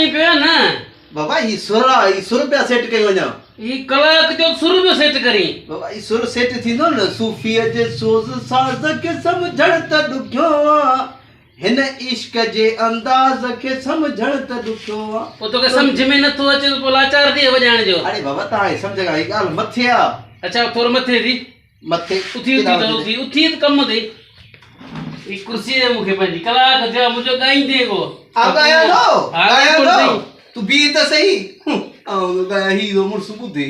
ॻाल्हाई पियो न बाबा ही सुर पिया सेट कयो वञो ही कलाक जो सुर पियो सेट करी बाबा ही सुर सेट थींदो न सूफ़ीअ जे सोज़ साज़ खे सम्झण त ॾुखियो आहे हिन इश्क जे अंदाज़ खे सम्झण त ॾुखियो आहे पोइ तोखे सम्झ में नथो अचे त पोइ लाचार थी वॼाइण जो अरे बाबा तव्हां सम्झ ही ॻाल्हि मथे आहे अच्छा थोरो मथे थी मथे उथी उथी त कमु ते ही कुर्सी दे मूंखे पंहिंजी कलाक थिया मुंहिंजो ॻाईंदे को ॻायां तूं बी त सही गाया ही मुड़ुसु ॿुधे